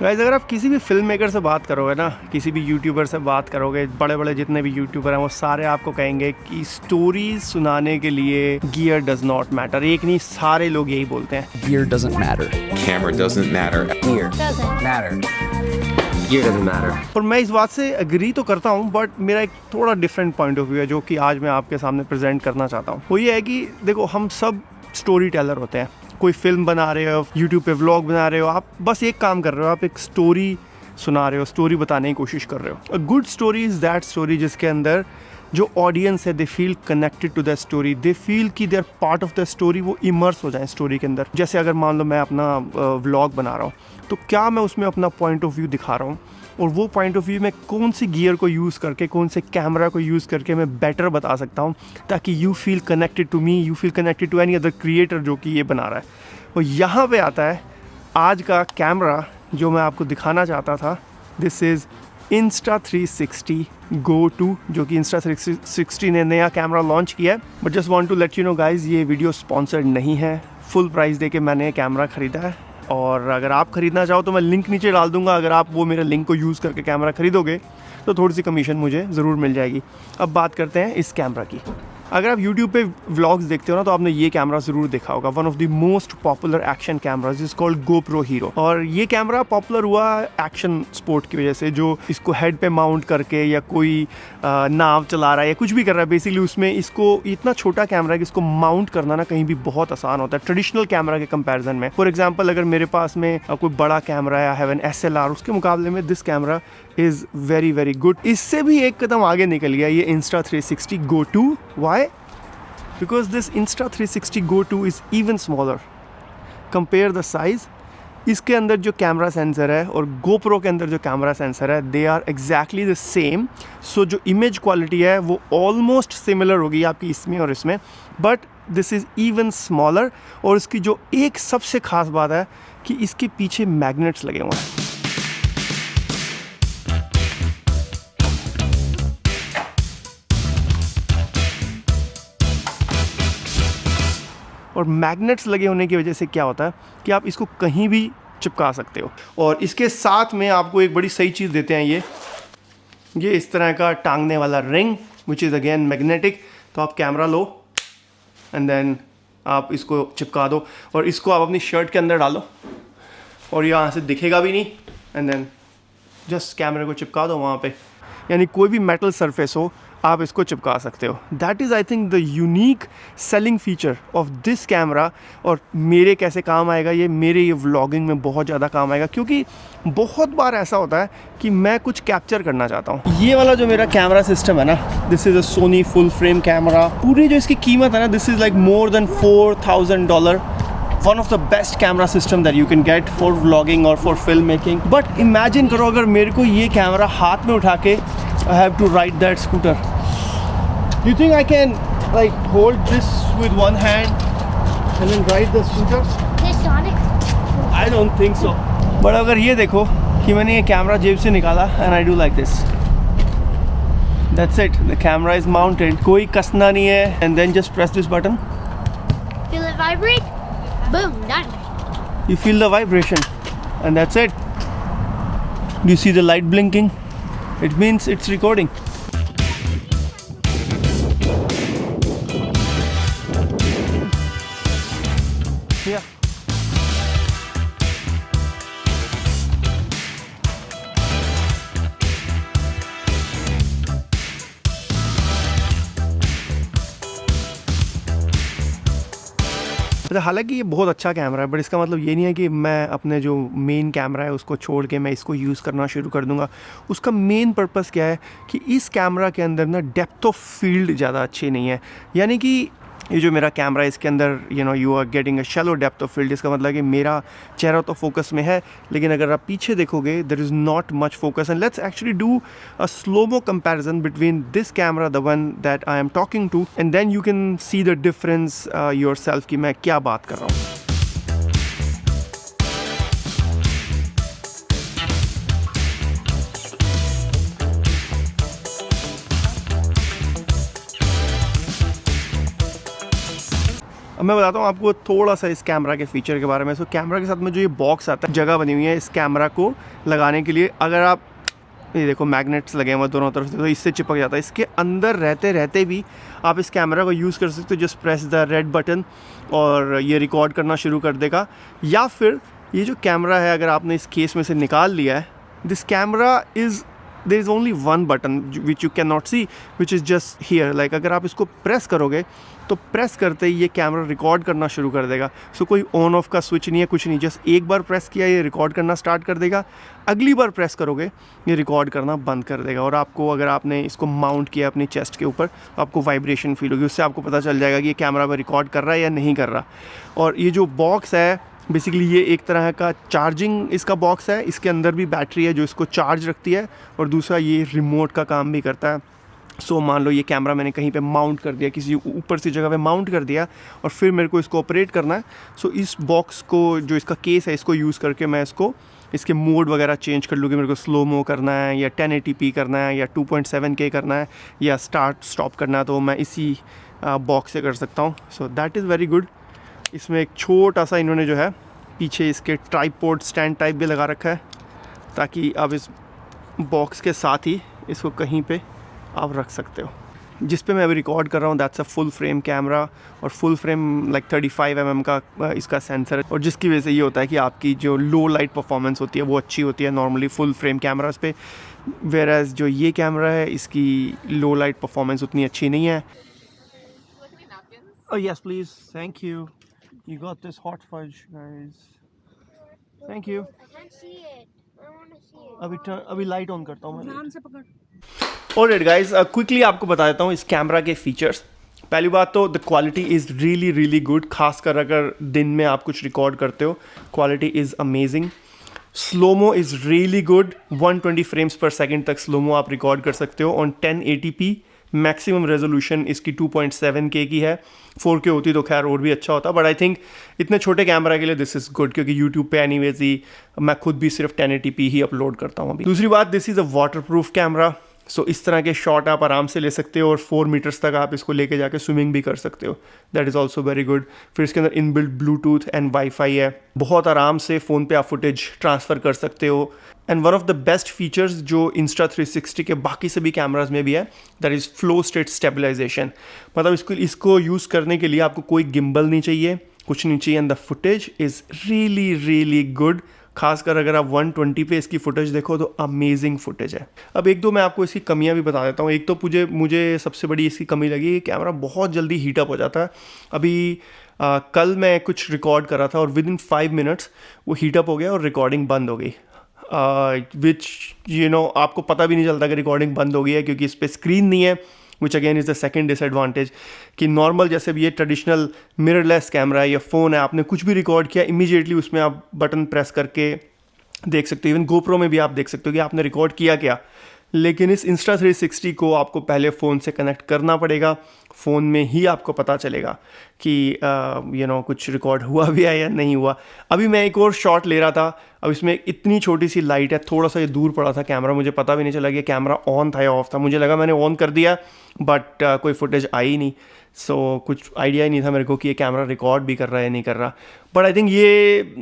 Guys अगर आप किसी भी फिल्म मेकर से बात करोगे ना, किसी भी यूट्यूबर से बात करोगे, बड़े बड़े जितने भी यूट्यूबर हैं वो सारे आपको कहेंगे कि स्टोरीज सुनाने के लिए गियर डज नॉट मैटर। एक नहीं, सारे लोग यही बोलते हैं। Gear doesn't matter. Camera doesn't matter. Gear doesn't matter. Gear doesn't matter. और मैं इस बात से एग्री तो करता हूँ, बट मेरा एक थोड़ा डिफरेंट पॉइंट ऑफ व्यू है जो कि आज मैं आपके सामने प्रेजेंट करना चाहता हूँ। वो ये है कि देखो, हम सब स्टोरी टेलर होते हैं। कोई फिल्म बना रहे हो, यूट्यूब पे व्लॉग बना रहे हो, आप बस एक काम कर रहे हो, आप एक स्टोरी सुना रहे हो, स्टोरी बताने की कोशिश कर रहे हो। A good story is that story जिसके अंदर जो ऑडियंस है they feel connected to the story, they feel कि they are part of the story, वो इमर्स हो जाए स्टोरी के अंदर। जैसे अगर मान लो मैं अपना व्लॉग बना रहा हूँ, तो क्या मैं उसमें अपना पॉइंट ऑफ व्यू दिखा रहा हूँ, और वो पॉइंट ऑफ व्यू में कौन सी गियर को यूज़ करके, कौन से कैमरा को यूज़ करके मैं बेटर बता सकता हूँ, ताकि you feel connected to me, you feel connected to any other creator जो कि ये बना रहा है। और यहाँ पे आता है आज का कैमरा जो मैं आपको दिखाना चाहता था। दिस इज़ Insta360 Go 2, जो कि Insta360 ने नया कैमरा लॉन्च किया है। But just want to let you know guys, ये वीडियो स्पॉन्सर्ड नहीं है। फुल प्राइस दे के मैंने ये कैमरा ख़रीदा है, और अगर आप ख़रीदना चाहो तो मैं लिंक नीचे डाल दूंगा। अगर आप वो मेरे लिंक को यूज़ करके कैमरा ख़रीदोगे तो थोड़ी सी कमीशन मुझे ज़रूर मिल जाएगी। अब बात करते हैं इस कैमरा की। अगर आप YouTube पे व्लॉग्स देखते हो ना, तो आपने ये कैमरा ज़रूर देखा होगा। One of the most popular action cameras is called GoPro Hero। और ये कैमरा पॉपुलर हुआ एक्शन स्पोर्ट की वजह से, जो इसको हेड पे माउंट करके या कोई नाव चला रहा है या कुछ भी कर रहा है, बेसिकली उसमें इसको इतना छोटा कैमरा है कि इसको माउंट करना ना कहीं भी बहुत आसान होता है ट्रेडिशनल कैमरा के कंपैरिजन में। फॉर एग्जांपल, अगर मेरे पास में कोई बड़ा कैमरा है, आई हैव एन SLR, उसके मुकाबले में this camera is very very good. इससे भी एक कदम आगे निकल गया ये Insta360 Go 2। Why? Because this Insta360 Go 2 is even smaller. Compare the size. इसके अंदर जो कैमरा सेंसर है और GoPro के अंदर जो कैमरा सेंसर है, they are exactly the same. So जो इमेज क्वालिटी है वो ऑलमोस्ट सिमिलर होगी आपकी इसमें और इसमें, but this is even smaller. और इसकी जो एक सबसे ख़ास बात है कि इसके पीछे मैग्नेट्स लगे हुए हैं। और मैग्नेट्स लगे होने की वजह से क्या होता है कि आप इसको कहीं भी चिपका सकते हो। और इसके साथ में आपको एक बड़ी सही चीज़ देते हैं, ये इस तरह का टांगने वाला ring which is again magnetic. तो आप कैमरा लो एंड देन आप इसको चिपका दो, और इसको आप अपनी शर्ट के अंदर डालो और यहाँ से दिखेगा भी नहीं, एंड देन जस्ट कैमरे को चिपका दो वहाँ पे, यानी कोई भी मेटल सरफेस हो आप इसको चिपका सकते हो। That is I think the unique selling feature of this camera. और मेरे कैसे काम आएगा ये व्लॉगिंग में बहुत ज़्यादा काम आएगा, क्योंकि बहुत बार ऐसा होता है कि मैं कुछ कैप्चर करना चाहता हूँ। ये वाला जो मेरा कैमरा सिस्टम है ना, this is a Sony full frame camera. पूरी जो इसकी कीमत है ना, this is like more than $4,000। One of the best camera system that you can get for vlogging और for film making. But imagine करो अगर मेरे को ये कैमरा हाथ में उठा के I have to ride that scooter. Do you think I can like hold this with one hand and then ride the scooter? This Sonic? I don't think so. But अगर ये देखो कि मैंने ये कैमरा जेब से निकाला and I do like this. That's it. The camera is mounted. कोई कसना नहीं है, and then just press this button. Feel it vibrate? Boom, done. You feel the vibration, and that's it. Do you see the light blinking? It means it's recording. Yeah. हालांकि ये बहुत अच्छा camera है, but इसका मतलब ये नहीं है कि मैं अपने जो मेन कैमरा है उसको छोड़ के मैं इसको यूज़ करना शुरू कर दूंगा। उसका मेन पर्पस क्या है कि इस कैमरा के अंदर ना डेप्थ ऑफ फील्ड ज़्यादा अच्छी नहीं है। यानी कि ये जो मेरा कैमरा है इसके अंदर you are getting a shallow depth of field. इसका मतलब कि मेरा चेहरा तो फोकस में है, लेकिन अगर आप पीछे देखोगे there is not much focus. And let's actually do a slomo comparison between this camera, the one that I am talking to, and then you can see the difference yourself कि मैं क्या बात कर रहा हूँ। अब मैं बताता हूँ आपको थोड़ा सा इस कैमरा के फीचर के बारे में। सो कैमरा के साथ में जो ये बॉक्स आता है, जगह बनी हुई है इस कैमरा को लगाने के लिए। अगर आप ये देखो मैग्नेट्स लगे हुए दोनों तरफ से, तो इससे चिपक जाता है। इसके अंदर रहते रहते भी आप इस कैमरा को यूज़ कर सकते हो। Just press the red button और ये रिकॉर्ड करना शुरू कर देगा। या फिर ये जो कैमरा है, अगर आपने इस केस में से निकाल लिया है, this camera is there is only one button which you can not see, which is just here. Like अगर आप इसको प्रेस करोगे तो प्रेस करते ही ये कैमरा रिकॉर्ड करना शुरू कर देगा। सो कोई ऑन ऑफ का स्विच नहीं है, कुछ नहीं, जस्ट एक बार प्रेस किया ये रिकॉर्ड करना स्टार्ट कर देगा। अगली बार प्रेस करोगे ये रिकॉर्ड करना बंद कर देगा। और आपको, अगर आपने इसको माउंट किया अपनी चेस्ट के ऊपर, तो आपको वाइब्रेशन फील होगी, उससे आपको पता चल जाएगा कि ये कैमरा पर रिकॉर्ड कर रहा है या नहीं कर रहा। और ये जो बॉक्स है, बेसिकली ये एक तरह का चार्जिंग इसका बॉक्स है। इसके अंदर भी बैटरी है जो इसको चार्ज रखती है, और दूसरा ये रिमोट का काम भी करता है। सो मान लो ये कैमरा मैंने कहीं पे माउंट कर दिया, किसी ऊपर सी जगह पे माउंट कर दिया, और फिर मेरे को इसको ऑपरेट करना है। सो इस बॉक्स को, जो इसका केस है, इसको यूज़ करके मैं इसके मोड वगैरह चेंज कर लूँगी। मेरे को स्लो मो करना है, या 1080p करना है, या 2.7K करना है, या स्टार्ट स्टॉप करना है, तो मैं इसी बॉक्स से कर सकता हूँ। So that is very good. इसमें एक छोटा सा इन्होंने जो है पीछे इसके ट्राइपॉड स्टैंड टाइप भी लगा रखा है, ताकि आप इस बॉक्स के साथ ही इसको कहीं पे आप रख सकते हो। जिस पे मैं अभी रिकॉर्ड कर रहा हूँ, that's a full frame camera, और फुल फ्रेम लाइक 35mm का इसका सेंसर है, और जिसकी वजह से ये होता है कि आपकी जो लो लाइट परफॉर्मेंस होती है वो अच्छी होती है नॉर्मली फुल फ्रेम कैमरास पे। वेयर एज जो ये कैमरा है, इसकी लो लाइट परफॉर्मेंस उतनी अच्छी नहीं है। Oh yes, please. Thank you. You got this hot fudge, guys. Thank you. I can't see it. I want to see it. अभी लाइट ऑन करता हूँ मैं। ध्यान से पकड़। ऑलराइट गाइस, क्विकली आपको बता देता हूँ इस कैमरा के फीचर्स। पहली बात तो the quality is really really good, खासकर अगर दिन में आप कुछ रिकॉर्ड करते हो, quality is amazing. Slomo is really good, 120 frames per second तक स्लोमो आप रिकॉर्ड कर सकते हो ऑन 1080p। मैक्सिमम रेजोल्यूशन इसकी 2.7K की है। 4K होती तो खैर और भी अच्छा होता, बट आई थिंक इतने छोटे कैमरा के लिए दिस इज़ गुड, क्योंकि यूट्यूब पे एनीवेज ही मैं खुद भी सिर्फ 1080p ही अपलोड करता हूँ अभी। दूसरी बात, this is a water proof camera. So इस तरह के शॉट आप आराम से ले सकते हो, और 4 मीटर्स तक आप इसको लेके जाके स्विमिंग भी कर सकते हो। That is also very good. फिर इसके अंदर इनबिल्ट ब्लूटूथ एंड वाईफाई है। बहुत आराम से फ़ोन पे आप फुटेज ट्रांसफ़र कर सकते हो। And one of the best features जो Insta360 के बाकी सभी कैमराज में भी है, that is flow state stabilization. मतलब इसको यूज़ करने के लिए आपको कोई गिम्बल नहीं चाहिए, कुछ नहीं चाहिए, and the footage is really really good. खासकर अगर आप 120 पे इसकी फुटेज देखो तो अमेजिंग फुटेज है। अब एक दो मैं आपको इसकी कमियां भी बता देता हूँ। एक तो मुझे सबसे बड़ी इसकी कमी लगी कि कैमरा बहुत जल्दी हीटअप हो जाता है। अभी कल मैं कुछ रिकॉर्ड कर रहा था और विद इन 5 मिनट्स वो हीटअप हो गया और रिकॉर्डिंग बंद हो गई, विच आपको पता भी नहीं चलता कि रिकॉर्डिंग बंद हो गई है, क्योंकि इस पर स्क्रीन नहीं है, which again is the second disadvantage. कि नॉर्मल जैसे भी ये ट्रेडिशनल मिररलेस कैमरा है या फ़ोन है, आपने कुछ भी रिकॉर्ड किया इमीडिएटली उसमें आप बटन प्रेस करके देख सकते हो। इवन GoPro में भी आप देख सकते हो कि आपने रिकॉर्ड किया क्या। लेकिन इस Insta360 को आपको पहले फ़ोन से कनेक्ट करना पड़ेगा, फ़ोन में ही आपको पता चलेगा कि कुछ रिकॉर्ड हुआ भी है या नहीं हुआ। अभी मैं एक और शॉट ले रहा था, अब इसमें इतनी छोटी सी लाइट है, थोड़ा सा ये दूर पड़ा था कैमरा, मुझे पता भी नहीं चला कि कैमरा ऑन था या ऑफ था। मुझे लगा मैंने ऑन कर दिया, बट कोई फुटेज आई नहीं। सो कुछ आइडिया ही नहीं था मेरे को कि ये कैमरा रिकॉर्ड भी कर रहा है या नहीं कर रहा। बट आई थिंक ये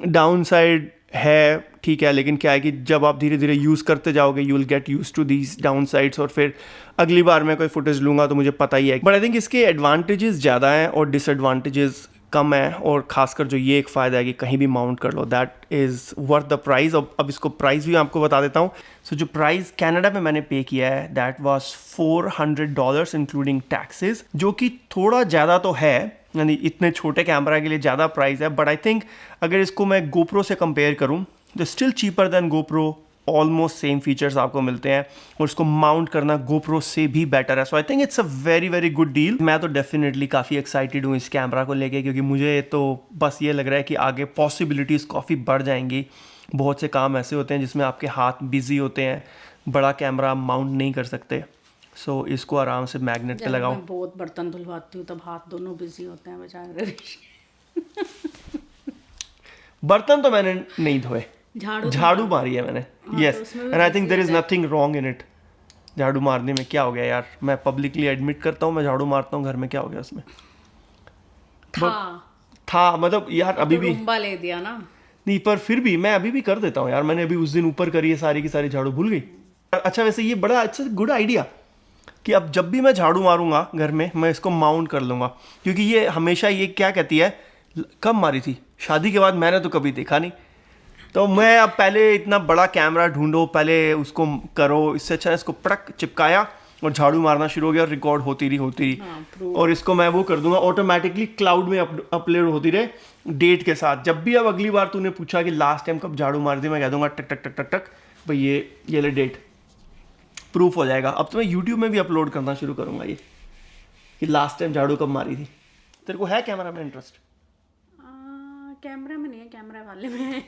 डाउन साइड है, ठीक है, लेकिन क्या है कि जब आप धीरे धीरे यूज़ करते जाओगे you will get used to these down sides, और फिर अगली बार मैं कोई फुटेज लूँगा तो मुझे पता ही है। बट आई थिंक इसके एडवांटेजेस ज़्यादा हैं और डिसएडवांटेजेस कम है, और खासकर जो ये एक फ़ायदा है कि कहीं भी माउंट कर लो, that is worth the price. अब इसको प्राइस भी आपको बता देता हूँ। सो जो प्राइस कनाडा में मैंने पे किया है दैट वाज $400 इंक्लूडिंग टैक्सेस, जो कि थोड़ा ज़्यादा तो है, यानी इतने छोटे कैमरा के लिए ज़्यादा प्राइस है। बट आई थिंक अगर इसको मैं GoPro से कंपेयर करूँ तो still cheaper then GoPro, almost same features आपको मिलते हैं, और इसको माउंट करना GoPro से भी बेटर है। So I think it's a very very good deal. मैं तो डेफिनेटली काफ़ी एक्साइटेड हूँ इस कैमरा को लेके, क्योंकि मुझे तो बस ये लग रहा है कि आगे पॉसिबिलिटीज़ काफ़ी बढ़ जाएंगी। बहुत से काम ऐसे होते हैं जिसमें आपके हाथ बिजी होते हैं, बड़ा कैमरा माउंट नहीं कर सकते। सो इसको आराम से मैग्नेट पे लगाओ। मैं बहुत बर्तन धुलवाती हूँ तब हाथ दोनों बिजी होते हैं बेचारे। बर्तन तो मैंने नहीं धोए, झाड़ू मारी है मैंने। Yes, and I think there is nothing wrong in it. झाड़ू मारने में क्या हो गया यार, मैं पब्लिकली एडमिट करता हूँ मैं झाड़ू मारता हूँ घर में, क्या हो गया उसमें। था मतलब यार अभी भी रूम्बा ले दिया ना। नहीं, पर फिर भी मैं अभी भी कर देता हूँ यार। मैंने अभी उस दिन ऊपर करी है, सारी की सारी झाड़ू भूल गई। अच्छा वैसे ये बड़ा अच्छा गुड आइडिया कि अब जब भी मैं झाड़ू मारूंगा घर में मैं इसको माउंट कर लूँगा, क्योंकि ये हमेशा ये क्या कहती है, कब मारी थी शादी के बाद, मैंने तो कभी देखा नहीं। तो मैं अब पहले इतना बड़ा कैमरा ढूंढो, पहले उसको करो, इससे अच्छा इसको पटक चिपकाया और झाड़ू मारना शुरू हो गया और रिकॉर्ड होती रही। और इसको मैं वो कर दूंगा ऑटोमेटिकली क्लाउड में अपलोड होती रहे डेट के साथ। जब भी अब अगली बार तूने पूछा कि लास्ट टाइम कब झाड़ू मारी थी, मैं कह दूंगा टक टक टक टक टक भाई ये ले डेट, प्रूफ हो जाएगा। अब तो मैं यूट्यूब में भी अपलोड करना शुरू करूंगा ये कि लास्ट टाइम झाड़ू कब मारी थी। तेरे को है कैमरा में इंटरेस्ट? कैमरा में नहीं है, कैमरा वाले में है।